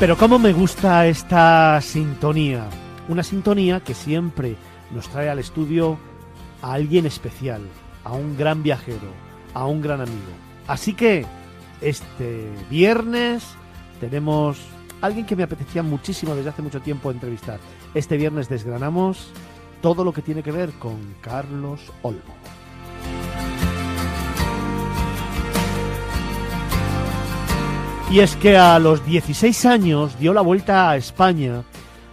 Pero cómo me gusta esta sintonía. Una sintonía que siempre nos trae al estudio a alguien especial, a un gran viajero, a un gran amigo. Así que este viernes tenemos a alguien que me apetecía muchísimo desde hace mucho tiempo entrevistar. Este viernes desgranamos todo lo que tiene que ver con Carlos Olmo. Y es que a los 16 años dio la vuelta a España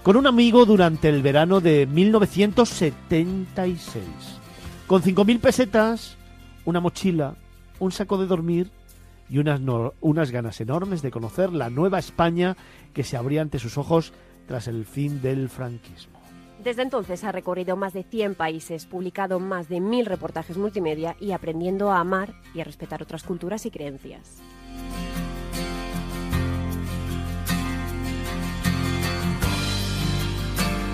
con un amigo durante el verano de 1976. Con 5.000 pesetas, una mochila, un saco de dormir y unas ganas enormes de conocer la nueva España que se abría ante sus ojos tras el fin del franquismo. Desde entonces ha recorrido más de 100 países, publicado más de 1000 reportajes multimedia y aprendiendo a amar y a respetar otras culturas y creencias.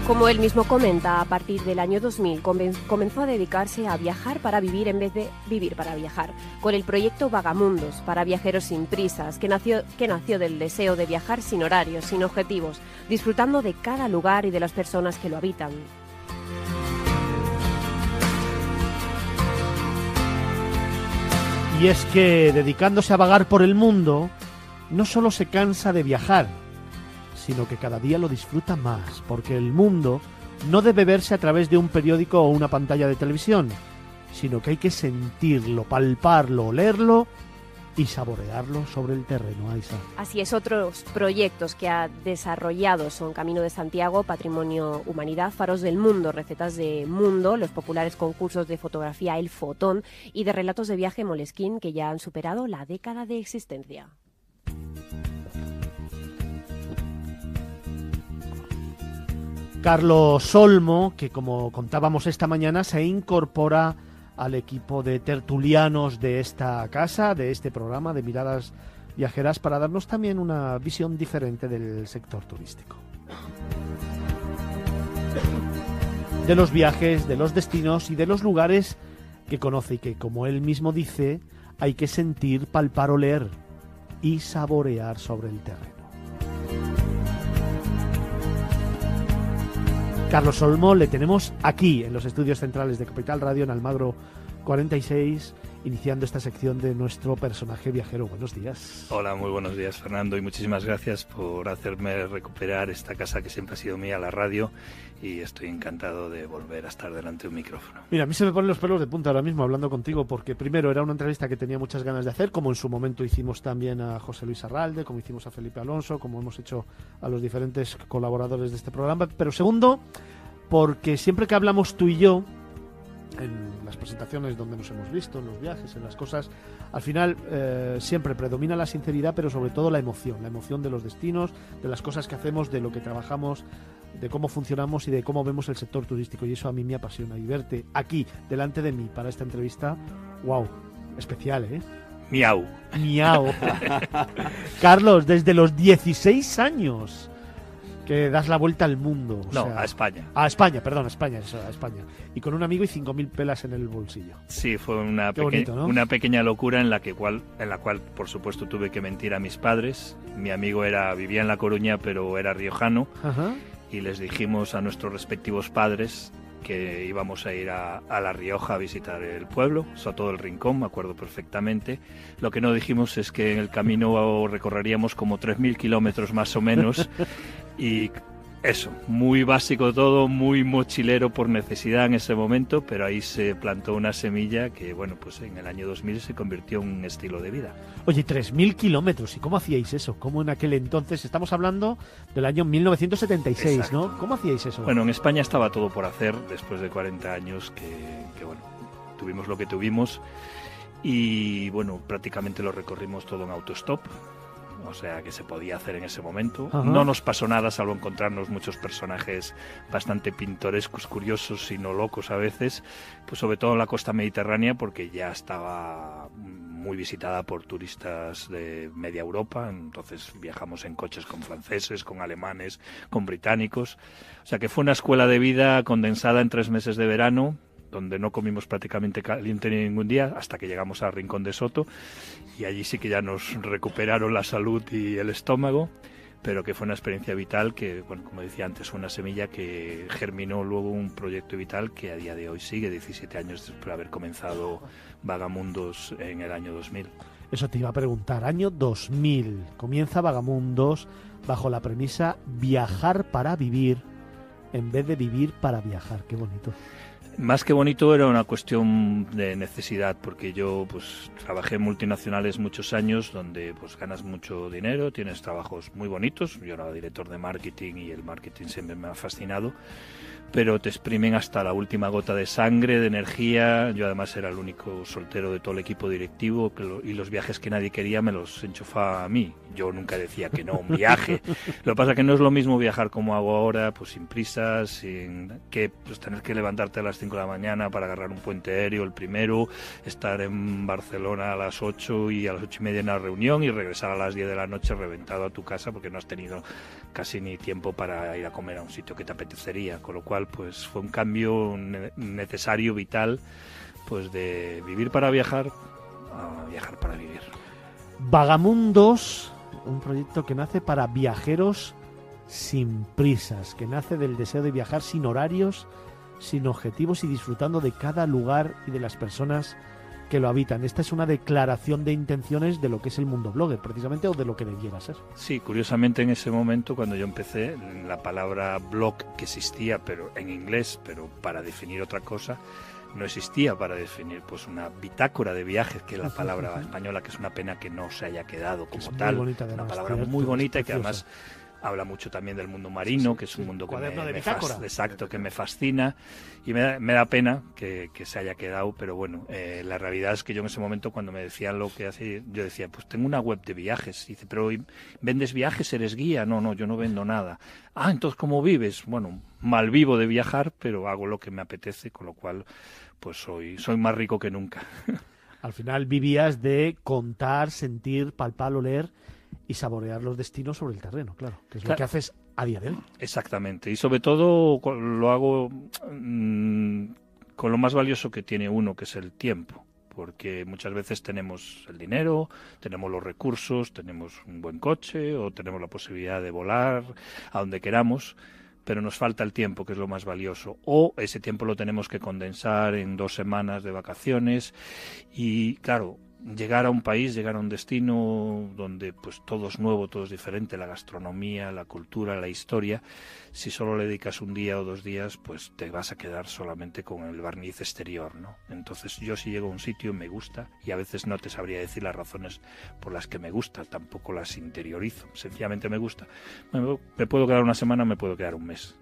Como él mismo comenta, a partir del año 2000 comenzó a dedicarse a viajar para vivir en vez de vivir para viajar, con el proyecto Vagamundos, para viajeros sin prisas, que nació del deseo de viajar sin horarios, sin objetivos, disfrutando de cada lugar y de las personas que lo habitan. Y es que, dedicándose a vagar por el mundo, no solo se cansa de viajar, sino que cada día lo disfruta más, porque el mundo no debe verse a través de un periódico o una pantalla de televisión, sino que hay que sentirlo, palparlo, olerlo y saborearlo sobre el terreno, Aisa. Así es, otros proyectos que ha desarrollado son Camino de Santiago, Patrimonio Humanidad, Faros del Mundo, Recetas de Mundo, los populares concursos de fotografía El Fotón y de relatos de viaje Moleskine, que ya han superado la década de existencia. Carlos Olmo, que como contábamos esta mañana, se incorpora al equipo de tertulianos de esta casa, de este programa de Miradas Viajeras, para darnos también una visión diferente del sector turístico. De los viajes, de los destinos y de los lugares que conoce y que, como él mismo dice, hay que sentir, palpar, oler y saborear sobre el terreno. Carlos Olmo le tenemos aquí, en los estudios centrales de Capital Radio, en Almagro 46, iniciando esta sección de nuestro personaje viajero. Buenos días. Hola, muy buenos días, Fernando, y muchísimas gracias por hacerme recuperar esta casa que siempre ha sido mía, la radio, y estoy encantado de volver a estar delante de un micrófono. Mira, a mí se me ponen los pelos de punta ahora mismo hablando contigo, porque primero era una entrevista que tenía muchas ganas de hacer, como en su momento hicimos también a José Luis Arralde, como hicimos a Felipe Alonso, como hemos hecho a los diferentes colaboradores de este programa, pero segundo, porque siempre que hablamos tú y yo, en las presentaciones donde nos hemos visto, en los viajes, en las cosas, al final siempre predomina la sinceridad, pero sobre todo la emoción de los destinos, de las cosas que hacemos, de lo que trabajamos, de cómo funcionamos y de cómo vemos el sector turístico, y eso a mí me apasiona. Y verte aquí, delante de mí, para esta entrevista, wow, especial, ¿eh? Miau. Miau. Carlos, desde los 16 años que das la vuelta al mundo. A España. A España, perdón, a España. Y con un amigo y 5.000 pelas en el bolsillo. Sí, fue una pequeña locura en la cual, por supuesto, tuve que mentir a mis padres. Mi amigo vivía en La Coruña, pero era riojano. Ajá. Y les dijimos a nuestros respectivos padres que íbamos a ir a La Rioja a visitar el pueblo, Soto del Rincón, me acuerdo perfectamente. Lo que no dijimos es que en el camino recorreríamos como 3.000 kilómetros más o menos. Y eso, muy básico todo, muy mochilero por necesidad en ese momento, pero ahí se plantó una semilla que, bueno, pues en el año 2000 se convirtió en un estilo de vida. Oye, 3.000 kilómetros, ¿y cómo hacíais eso? ¿Cómo en aquel entonces? Estamos hablando del año 1976, exacto, ¿no? ¿Cómo hacíais eso? Bueno, en España estaba todo por hacer, después de 40 años que bueno, tuvimos lo que tuvimos y, bueno, prácticamente lo recorrimos todo en autostop. O sea, que se podía hacer en ese momento. Ajá. No nos pasó nada, salvo encontrarnos muchos personajes bastante pintorescos, curiosos y no locos a veces, pues sobre todo en la costa mediterránea, porque ya estaba muy visitada por turistas de media Europa. Entonces viajamos en coches con franceses, con alemanes, con británicos. O sea, que fue una escuela de vida condensada en 3 meses de verano, donde no comimos prácticamente caliente ningún día, hasta que llegamos al Rincón de Soto, y allí sí que ya nos recuperaron la salud y el estómago, pero que fue una experiencia vital que, bueno, como decía antes, fue una semilla que germinó luego un proyecto vital que a día de hoy sigue, 17 años después de haber comenzado Vagamundos en el año 2000. Eso te iba a preguntar, año 2000, comienza Vagamundos bajo la premisa viajar para vivir en vez de vivir para viajar. Qué bonito. Más que bonito, era una cuestión de necesidad, porque yo pues trabajé en multinacionales muchos años donde pues ganas mucho dinero, tienes trabajos muy bonitos. Yo era director de marketing y el marketing siempre me ha fascinado, pero te exprimen hasta la última gota de sangre, de energía. Yo además era el único soltero de todo el equipo directivo y los viajes que nadie quería me los enchufaba a mí. Yo nunca decía que no, un viaje. Lo que pasa es que no es lo mismo viajar como hago ahora, pues sin prisas, sin que pues, tener que levantarte a las 5 de la mañana para agarrar un puente aéreo, el primero, estar en Barcelona a las 8 y a las 8:30 en la reunión y regresar a las 10 de la noche reventado a tu casa porque no has tenido casi ni tiempo para ir a comer a un sitio que te apetecería, con lo cual pues fue un cambio necesario, vital, pues de vivir para viajar a viajar para vivir. Vagamundos, un proyecto que nace para viajeros sin prisas, que nace del deseo de viajar sin horarios, sin objetivos y disfrutando de cada lugar y de las personas que lo habitan. Esta es una declaración de intenciones de lo que es el mundo blogger, precisamente, o de lo que debiera ser. Sí, curiosamente en ese momento, cuando yo empecé, la palabra blog que existía, pero en inglés, pero para definir otra cosa, no existía para definir pues una bitácora de viajes, que es la palabra española, que es una pena que no se haya quedado como tal. Bonita, además, una palabra muy bonita y que además habla mucho también del mundo marino, que es un mundo que me fascina, y me da pena que se haya quedado, pero bueno, la realidad es que yo en ese momento, cuando me decían lo que hacía, yo decía, pues tengo una web de viajes. Y dice, pero ¿vendes viajes? ¿Eres guía? No, yo no vendo nada. Ah, entonces, ¿cómo vives? Bueno, mal vivo de viajar, pero hago lo que me apetece, con lo cual pues soy más rico que nunca. Al final vivías de contar, sentir, palpar, oler y saborear los destinos sobre el terreno, claro, que es lo que haces a día de hoy. Exactamente, y sobre todo lo hago con lo más valioso que tiene uno, que es el tiempo, porque muchas veces tenemos el dinero, tenemos los recursos, tenemos un buen coche o tenemos la posibilidad de volar a donde queramos, pero nos falta el tiempo, que es lo más valioso, o ese tiempo lo tenemos que condensar en 2 semanas de vacaciones y claro, llegar a un país, llegar a un destino donde pues todo es nuevo, todo es diferente, la gastronomía, la cultura, la historia. Si solo le dedicas un día o 2 días, pues te vas a quedar solamente con el barniz exterior, ¿no? Entonces yo si llego a un sitio me gusta, y a veces no te sabría decir las razones por las que me gusta, tampoco las interiorizo, sencillamente me gusta. Me puedo quedar una semana, me puedo quedar un mes.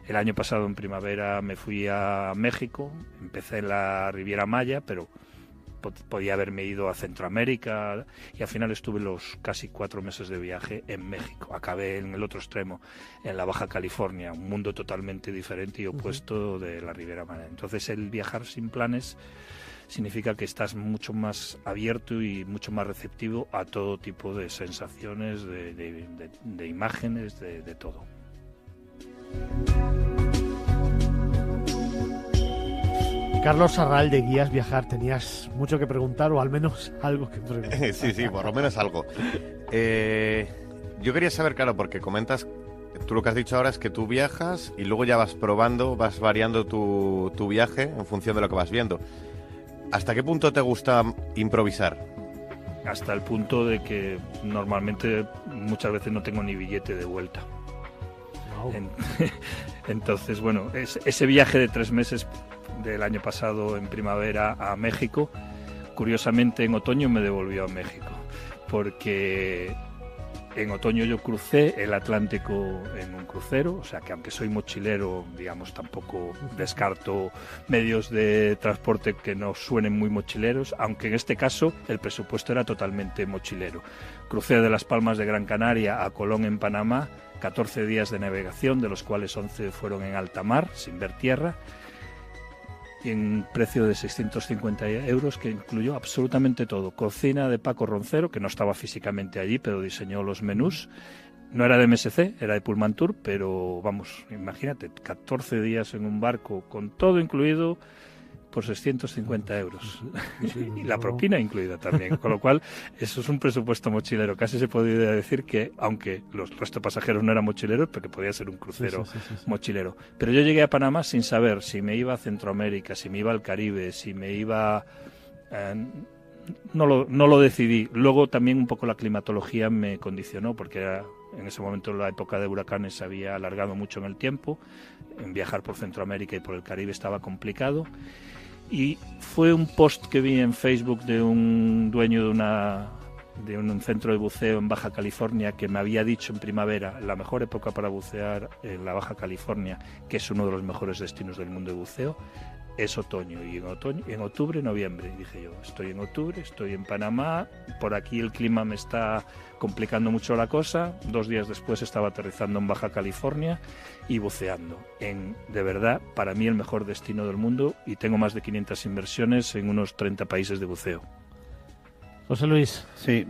El año pasado en primavera me fui a México, empecé en la Riviera Maya, pero podía haberme ido a Centroamérica y al final estuve los casi 4 meses de viaje en México. Acabé en el otro extremo, en la Baja California, un mundo totalmente diferente y opuesto de la Riviera Maya. Entonces el viajar sin planes significa que estás mucho más abierto y mucho más receptivo a todo tipo de sensaciones, de imágenes, de todo. Carlos Sarral, de Guías Viajar, tenías mucho que preguntar, o al menos algo que preguntar. Sí, por lo menos algo. Yo quería saber, claro, porque comentas, tú lo que has dicho ahora es que tú viajas y luego ya vas probando, vas variando tu viaje en función de lo que vas viendo. ¿Hasta qué punto te gusta improvisar? Hasta el punto de que normalmente muchas veces no tengo ni billete de vuelta. Wow. Entonces, bueno, ese viaje de 3 meses del año pasado en primavera a México, curiosamente en otoño me devolvió a México, porque en otoño yo crucé el Atlántico en un crucero, o sea que aunque soy mochilero, digamos, tampoco descarto medios de transporte que no suenen muy mochileros, aunque en este caso el presupuesto era totalmente mochilero. Crucé de Las Palmas de Gran Canaria a Colón en Panamá, 14 días de navegación, de los cuales 11 fueron en alta mar, sin ver tierra, y en precio de 650 euros, que incluyó absolutamente todo. Cocina de Paco Roncero, que no estaba físicamente allí, pero diseñó los menús. No era de MSC, era de Pullman Tour, pero vamos, imagínate, 14 días en un barco con todo incluido, por 650 euros. Sí, Y la propina incluida también. Con lo cual, eso es un presupuesto mochilero. Casi se podría decir que, aunque los restos de pasajeros no eran mochileros, porque podía ser un crucero sí. mochilero. Pero yo llegué a Panamá sin saber si me iba a Centroamérica, si me iba al Caribe, si me iba... No lo decidí. Luego también un poco la climatología me condicionó, porque en ese momento la época de huracanes se había alargado mucho en el tiempo. En viajar por Centroamérica y por el Caribe estaba complicado. Y fue un post que vi en Facebook de un dueño de un centro de buceo en Baja California, que me había dicho en primavera, la mejor época para bucear en la Baja California, que es uno de los mejores destinos del mundo de buceo, es otoño. Y en octubre, noviembre. Y dije yo, estoy en octubre, estoy en Panamá, por aquí el clima me está complicando mucho la cosa. 2 días después estaba aterrizando en Baja California y buceando de verdad, para mí el mejor destino del mundo, y tengo más de 500 inversiones en unos 30 países de buceo. José Luis. Sí,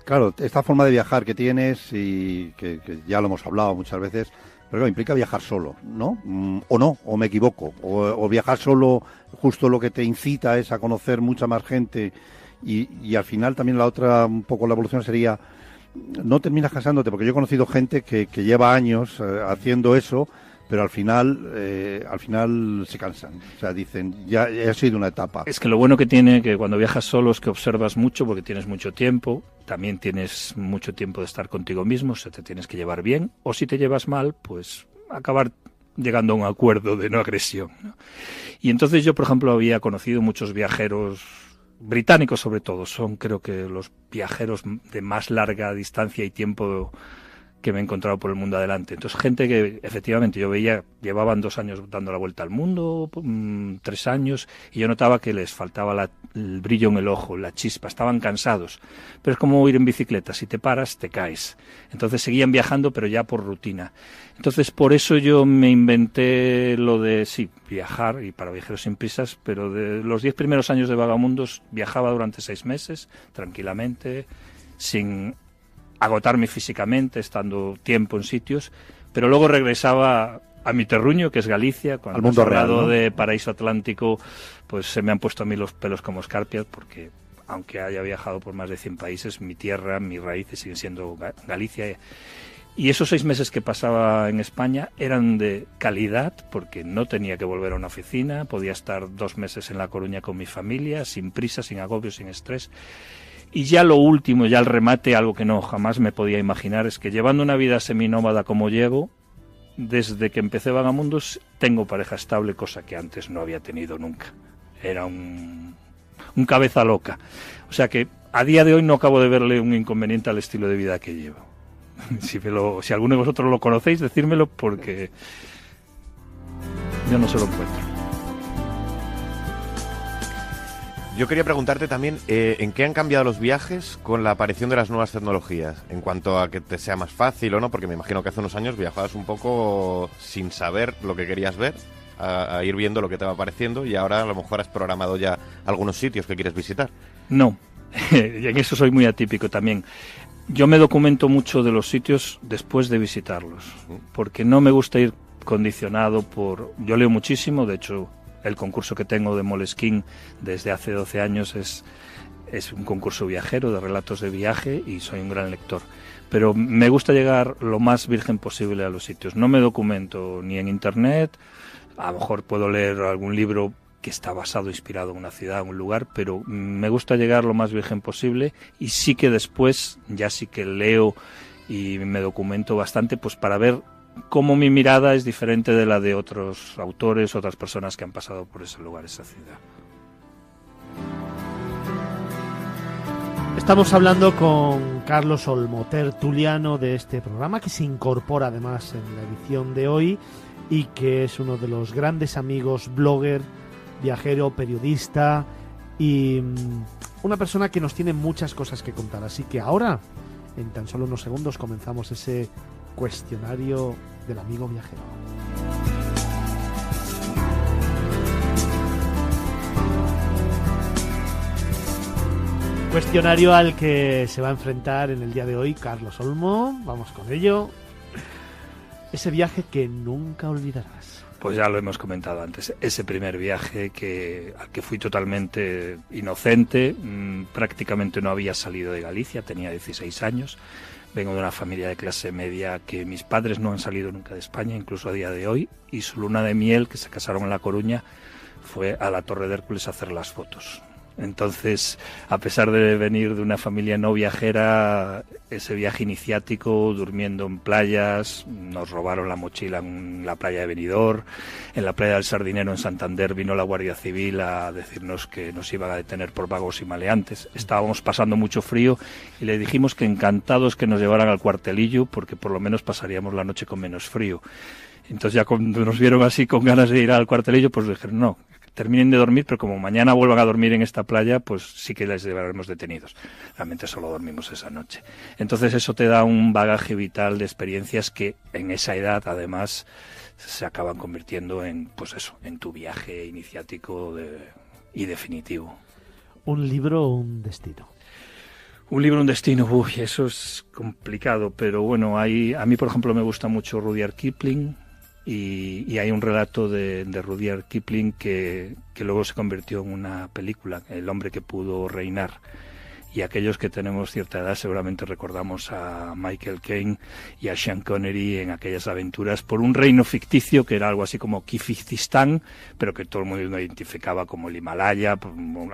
claro, esta forma de viajar que tienes, y que ya lo hemos hablado muchas veces, pero claro, implica viajar solo, ¿no? O no, o me equivoco, o viajar solo, justo lo que te incita es a conocer mucha más gente, y al final también la otra, un poco la evolución sería, no terminas casándote, porque yo he conocido gente que lleva años haciendo eso, pero al final se cansan. O sea, dicen, ya ha sido una etapa. Es que lo bueno que tiene que cuando viajas solo es que observas mucho, porque tienes mucho tiempo, también tienes mucho tiempo de estar contigo mismo, o sea, te tienes que llevar bien, o si te llevas mal, pues acabar llegando a un acuerdo de no agresión, ¿no? Y entonces yo, por ejemplo, había conocido muchos viajeros británicos, sobre todo, son creo que los viajeros de más larga distancia y tiempo que me he encontrado por el mundo adelante. Entonces, gente que efectivamente yo veía, llevaban 2 años dando la vuelta al mundo, 3 años, y yo notaba que les faltaba el brillo en el ojo, la chispa, estaban cansados. Pero es como ir en bicicleta, si te paras, te caes. Entonces seguían viajando, pero ya por rutina. Entonces, por eso yo me inventé lo de, sí, viajar, y para viajeros sin prisas, pero de los 10 primeros años de Vagamundos viajaba durante 6 meses, tranquilamente, sin agotarme físicamente, estando tiempo en sitios, pero luego regresaba a mi terruño, que es Galicia. Cuando al mundo has hablado real, ¿no? de paraíso atlántico, pues se me han puesto a mí los pelos como escarpias, porque aunque haya viajado por más de 100 países, mi tierra, mis raíces siguen siendo Galicia. Y esos 6 meses que pasaba en España eran de calidad, porque no tenía que volver a una oficina, podía estar 2 meses en La Coruña con mi familia, sin prisa, sin agobio, sin estrés. Y ya lo último, ya el remate, algo que no jamás me podía imaginar, es que llevando una vida seminómada como llevo, desde que empecé Vagamundos, tengo pareja estable, cosa que antes no había tenido nunca. Era un cabeza loca. O sea que a día de hoy no acabo de verle un inconveniente al estilo de vida que llevo. Si alguno de vosotros lo conocéis, decírmelo, porque yo no se lo encuentro. Yo quería preguntarte también, ¿en qué han cambiado los viajes con la aparición de las nuevas tecnologías? En cuanto a que te sea más fácil o no, porque me imagino que hace unos años viajabas un poco sin saber lo que querías ver, a ir viendo lo que te va apareciendo, y ahora a lo mejor has programado ya algunos sitios que quieres visitar. No, y en eso soy muy atípico también. Yo me documento mucho de los sitios después de visitarlos, porque no me gusta ir condicionado por... Yo leo muchísimo, de hecho... El concurso que tengo de Moleskine desde hace 12 años es un concurso viajero de relatos de viaje, y soy un gran lector. Pero me gusta llegar lo más virgen posible a los sitios. No me documento ni en internet, a lo mejor puedo leer algún libro que está basado, inspirado en una ciudad, en un lugar, pero me gusta llegar lo más virgen posible, y sí que después, ya sí que leo y me documento bastante, pues para ver cómo mi mirada es diferente de la de otros autores, otras personas que han pasado por ese lugar, esa ciudad. Estamos hablando con Carlos Olmo, tertuliano de este programa, que se incorpora además en la edición de hoy, y que es uno de los grandes amigos, blogger, viajero, periodista, y una persona que nos tiene muchas cosas que contar. Así que ahora, en tan solo unos segundos, comenzamos ese cuestionario del amigo viajero. Cuestionario al que se va a enfrentar en el día de hoy Carlos Olmo. Vamos con ello. Ese viaje que nunca olvidarás. Pues ya lo hemos comentado antes, ese primer viaje al que fui totalmente inocente, prácticamente no había salido de Galicia, tenía 16 años, vengo de una familia de clase media que mis padres no han salido nunca de España, incluso a día de hoy, y su luna de miel, que se casaron en La Coruña, fue a la Torre de Hércules a hacer las fotos. Entonces, a pesar de venir de una familia no viajera, ese viaje iniciático, durmiendo en playas, nos robaron la mochila en la playa de Benidorm, en la playa del Sardinero en Santander vino la Guardia Civil a decirnos que nos iban a detener por vagos y maleantes. Estábamos pasando mucho frío y le dijimos que encantados que nos llevaran al cuartelillo porque por lo menos pasaríamos la noche con menos frío. Entonces ya cuando nos vieron así con ganas de ir al cuartelillo, pues dijeron no, terminen de dormir, pero como mañana vuelvan a dormir en esta playa, pues sí que les llevaremos detenidos. Realmente solo dormimos esa noche. Entonces eso te da un bagaje vital de experiencias que en esa edad, además, se acaban convirtiendo en, pues eso, en tu viaje iniciático y definitivo. ¿Un libro o un destino? Un libro, un destino, uy, eso es complicado, pero bueno, a mí, por ejemplo, me gusta mucho Rudyard Kipling. Y hay un relato de Rudyard Kipling que luego se convirtió en una película, El hombre que pudo reinar. Y aquellos que tenemos cierta edad seguramente recordamos a Michael Caine y a Sean Connery en aquellas aventuras por un reino ficticio que era algo así como Kirguistán, pero que todo el mundo identificaba como el Himalaya,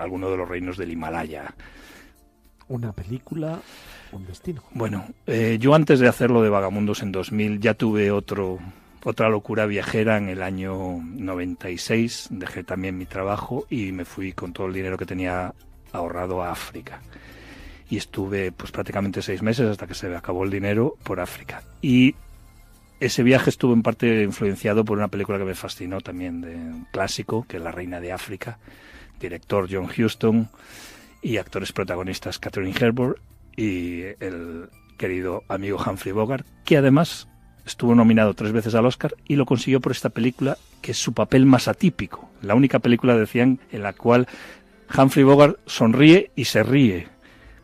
alguno de los reinos del Himalaya. ¿Una película, un destino? Bueno, yo antes de hacerlo de Vagamundos en 2000 ya tuve otra locura viajera en el año 96, dejé también mi trabajo y me fui con todo el dinero que tenía ahorrado a África. Y estuve pues prácticamente 6 meses hasta que se me acabó el dinero por África. Y ese viaje estuvo en parte influenciado por una película que me fascinó también, de un clásico, que es La Reina de África, director John Huston y actores protagonistas Katharine Hepburn y el querido amigo Humphrey Bogart, que además estuvo nominado 3 veces al Oscar y lo consiguió por esta película, que es su papel más atípico. La única película, decían, en la cual Humphrey Bogart sonríe y se ríe.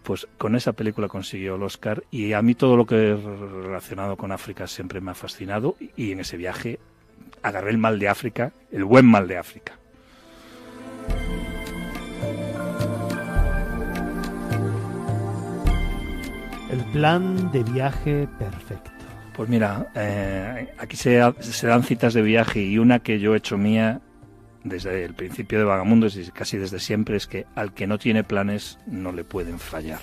Pues con esa película consiguió el Oscar y a mí todo lo que es relacionado con África siempre me ha fascinado y en ese viaje agarré el mal de África, el buen mal de África. El plan de viaje perfecto. Pues mira, aquí se dan citas de viaje y una que yo he hecho mía desde el principio de Vagamundos y casi desde siempre es que al que no tiene planes no le pueden fallar.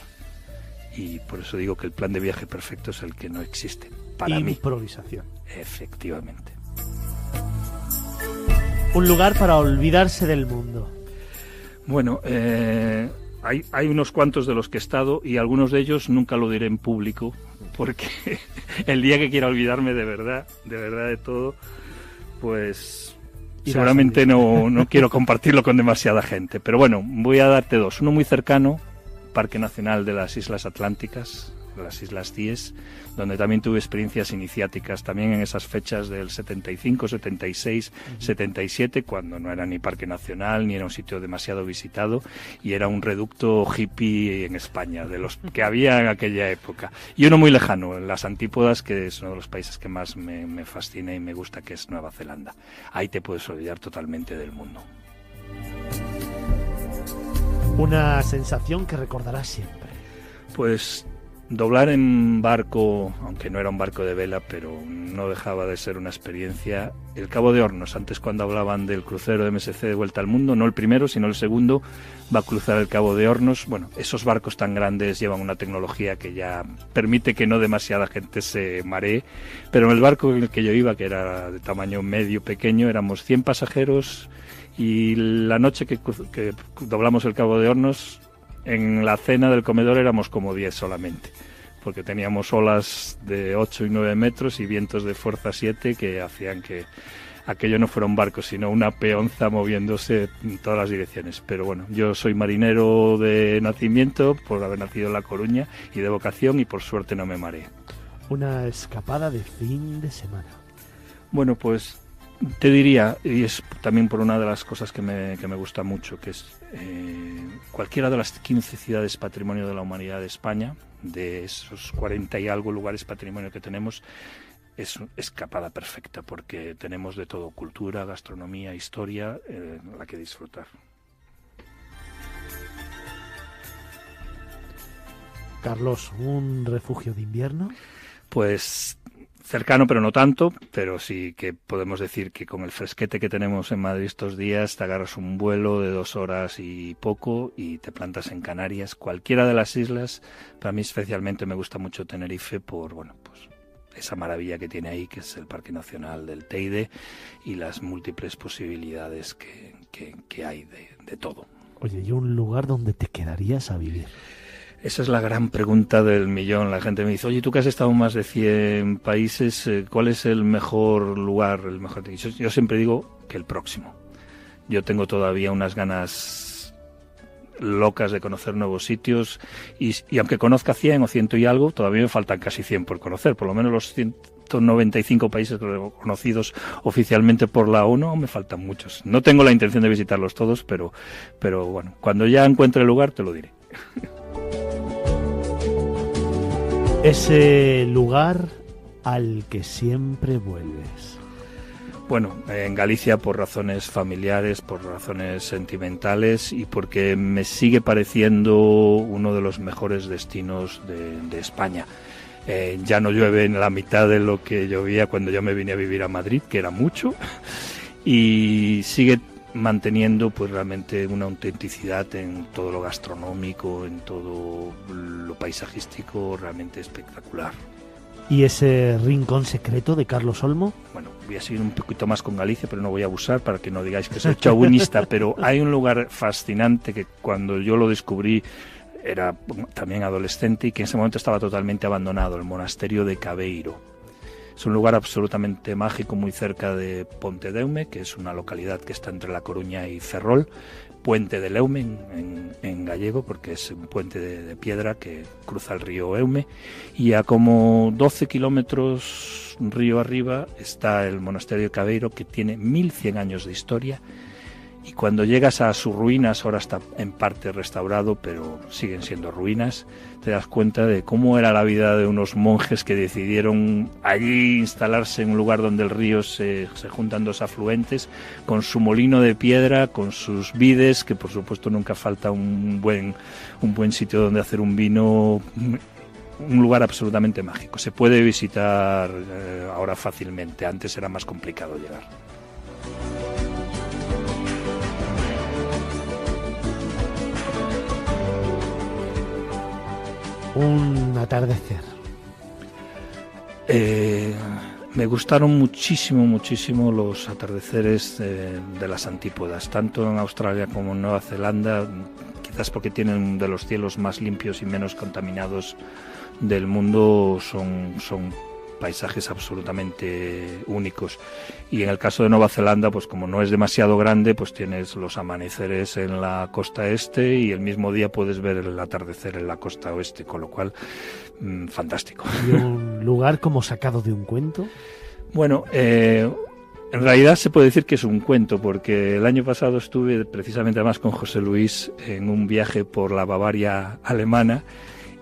Y por eso digo que el plan de viaje perfecto es el que no existe para mí. Improvisación. Efectivamente. Un lugar para olvidarse del mundo. Bueno, hay unos cuantos de los que he estado y algunos de ellos nunca lo diré en público porque el día que quiera olvidarme de verdad de todo, pues seguramente no quiero compartirlo con demasiada gente. Pero bueno, voy a darte 2. Uno muy cercano, Parque Nacional de las Islas Atlánticas, las Islas Cíes, donde también tuve experiencias iniciáticas, también en esas fechas del 75, 76, 77, cuando no era ni parque nacional, ni era un sitio demasiado visitado, y era un reducto hippie en España, de los que había en aquella época. Y uno muy lejano, en las Antípodas, que es uno de los países que más me fascina y me gusta, que es Nueva Zelanda. Ahí te puedes olvidar totalmente del mundo. Una sensación que recordarás siempre. Pues doblar en barco, aunque no era un barco de vela, pero no dejaba de ser una experiencia. El Cabo de Hornos, antes cuando hablaban del crucero de MSC de Vuelta al Mundo, no el primero, sino el segundo, va a cruzar el Cabo de Hornos. Bueno, esos barcos tan grandes llevan una tecnología que ya permite que no demasiada gente se maree, pero en el barco en el que yo iba, que era de tamaño medio pequeño, éramos 100 pasajeros y la noche que doblamos el Cabo de Hornos, en la cena del comedor éramos como 10 solamente, porque teníamos olas de 8 y 9 metros y vientos de fuerza 7 que hacían que aquello no fuera un barco, sino una peonza moviéndose en todas las direcciones. Pero bueno, yo soy marinero de nacimiento, por haber nacido en La Coruña, y de vocación, y por suerte no me mareé. Una escapada de fin de semana. Bueno, pues te diría, y es también por una de las cosas que me gusta mucho, que es cualquiera de las 15 ciudades patrimonio de la humanidad de España, de esos 40 y algo lugares patrimonio que tenemos, es escapada perfecta, porque tenemos de todo, cultura, gastronomía, historia, la que disfrutar. Carlos, ¿un refugio de invierno? Pues cercano, pero no tanto, pero sí que podemos decir que con el fresquete que tenemos en Madrid estos días, te agarras un vuelo de 2 horas y poco y te plantas en Canarias, cualquiera de las islas. Para mí especialmente me gusta mucho Tenerife por, bueno, pues esa maravilla que tiene ahí, que es el Parque Nacional del Teide, y las múltiples posibilidades que hay de todo. Oye, ¿y un lugar donde te quedarías a vivir? Esa es la gran pregunta del millón. La gente me dice, oye, tú que has estado en más de 100 países, ¿cuál es el mejor lugar? Yo siempre digo que el próximo. Yo tengo todavía unas ganas locas de conocer nuevos sitios y aunque conozca 100 o 100 y algo, todavía me faltan casi 100 por conocer. Por lo menos los 195 países reconocidos oficialmente por la ONU, me faltan muchos. No tengo la intención de visitarlos todos, pero bueno, cuando ya encuentre el lugar te lo diré. Ese lugar al que siempre vuelves. Bueno, en Galicia por razones familiares, por razones sentimentales y porque me sigue pareciendo uno de los mejores destinos de España. Ya no llueve en la mitad de lo que llovía cuando yo me vine a vivir a Madrid, que era mucho, y sigue manteniendo pues realmente una autenticidad en todo lo gastronómico, en todo lo paisajístico, realmente espectacular. ¿Y ese rincón secreto de Carlos Olmo? Bueno, voy a seguir un poquito más con Galicia, pero no voy a abusar para que no digáis que soy chauvinista, pero hay un lugar fascinante que cuando yo lo descubrí era también adolescente y que en ese momento estaba totalmente abandonado, el monasterio de Cabeiro. Es un lugar absolutamente mágico, muy cerca de Pontedeume, que es una localidad que está entre La Coruña y Ferrol. Puente del Eume en gallego, porque es un puente de piedra que cruza el río Eume. Y a como 12 kilómetros río arriba está el monasterio de Cabeiro, que tiene 1100 años de historia. Y cuando llegas a sus ruinas, ahora está en parte restaurado, pero siguen siendo ruinas, te das cuenta de cómo era la vida de unos monjes que decidieron allí instalarse en un lugar donde el río se juntan dos afluentes, con su molino de piedra, con sus vides, que por supuesto nunca falta un buen sitio donde hacer un vino, un lugar absolutamente mágico. Se puede visitar ahora fácilmente, antes era más complicado llegar. Un atardecer. Me gustaron muchísimo los atardeceres de las antípodas, tanto en Australia como en Nueva Zelanda, quizás porque tienen de los cielos más limpios y menos contaminados del mundo, son paisajes absolutamente únicos. Y en el caso de Nueva Zelanda, pues como no es demasiado grande, pues tienes los amaneceres en la costa este y el mismo día puedes ver el atardecer en la costa oeste, con lo cual fantástico. ¿Y un lugar como sacado de un cuento? Bueno, en realidad se puede decir que es un cuento, porque el año pasado estuve precisamente además con José Luis en un viaje por la Bavaria alemana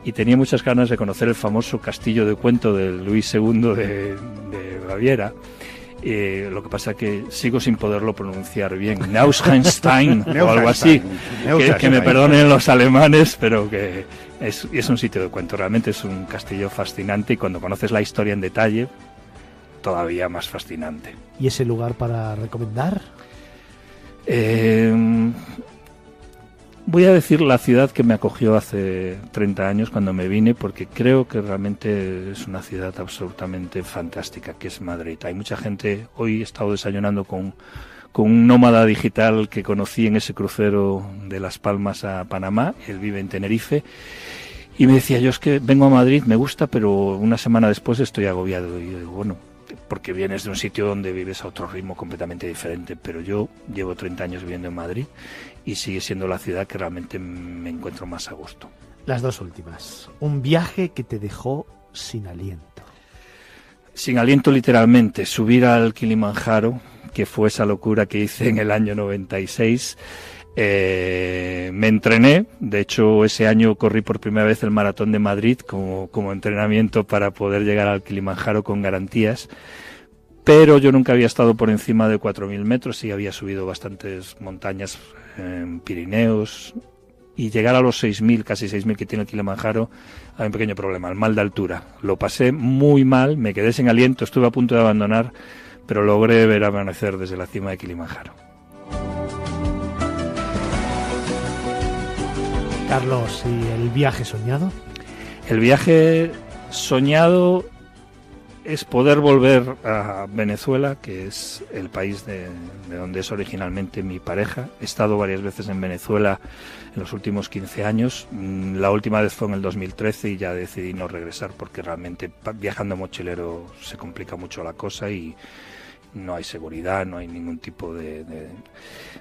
y tenía muchas ganas de conocer el famoso castillo de cuento de Luis II de Baviera. Lo que pasa es que sigo sin poderlo pronunciar bien, Neuschwanstein o algo así, que me perdonen los alemanes, pero que es un sitio de cuento, realmente es un castillo fascinante y cuando conoces la historia en detalle, todavía más fascinante. ¿Y ese lugar para recomendar? Voy a decir la ciudad que me acogió hace 30 años cuando me vine, porque creo que realmente es una ciudad absolutamente fantástica, que es Madrid. Hay mucha gente, hoy he estado desayunando con un nómada digital que conocí en ese crucero de Las Palmas a Panamá, él vive en Tenerife, y me decía, yo es que vengo a Madrid, me gusta, pero una semana después estoy agobiado. Y yo digo, bueno, porque vienes de un sitio donde vives a otro ritmo completamente diferente, pero yo llevo 30 años viviendo en Madrid y sigue siendo la ciudad que realmente me encuentro más a gusto. Las dos últimas. Un viaje que te dejó sin aliento. Sin aliento literalmente, subir al Kilimanjaro, que fue esa locura que hice en el año 96. Me entrené, de hecho ese año corrí por primera vez el maratón de Madrid como entrenamiento para poder llegar al Kilimanjaro con garantías, pero yo nunca había estado por encima de 4.000 metros y había subido bastantes montañas en Pirineos, y llegar a los 6.000, casi 6.000 que tiene el Kilimanjaro, hay un pequeño problema, el mal de altura. Lo pasé muy mal, me quedé sin aliento, estuve a punto de abandonar, pero logré ver amanecer desde la cima de Kilimanjaro. Carlos, ¿y el viaje soñado? El viaje soñado es poder volver a Venezuela, que es el país de donde es originalmente mi pareja. He estado varias veces en Venezuela en los últimos 15 años. La última vez fue en el 2013 y ya decidí no regresar porque realmente viajando mochilero se complica mucho la cosa y no hay seguridad, no hay ningún tipo de...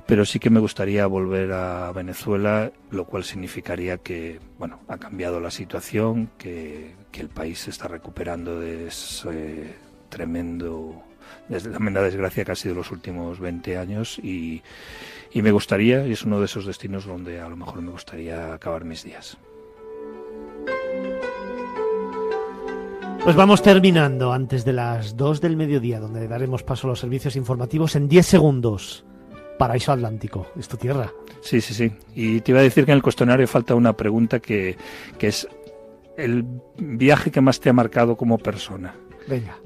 Pero sí que me gustaría volver a Venezuela, lo cual significaría que, bueno, ha cambiado la situación, que el país se está recuperando de ese tremenda desgracia que ha sido los últimos 20 años y me gustaría, y es uno de esos destinos donde a lo mejor me gustaría acabar mis días. Pues vamos terminando antes de las 2 del mediodía, donde daremos paso a los servicios informativos en 10 segundos. Paraíso Atlántico, es tu tierra. Sí. Y te iba a decir que en el cuestionario falta una pregunta que es el viaje que más te ha marcado como persona. Venga.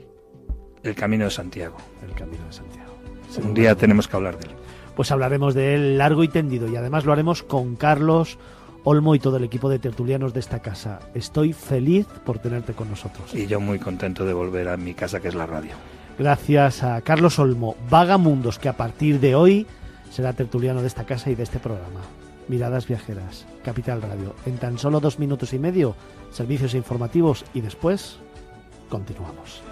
El Camino de Santiago. El Camino de Santiago. Un día tenemos que hablar de él. Pues hablaremos de él largo y tendido y además lo haremos con Carlos Olmo y todo el equipo de tertulianos de esta casa. Estoy feliz por tenerte con nosotros. Y yo muy contento de volver a mi casa, que es la radio. Gracias a Carlos Olmo, Vagamundos, que a partir de hoy será tertuliano de esta casa y de este programa. Miradas Viajeras, Capital Radio. En tan solo 2 minutos y medio, servicios informativos y después continuamos.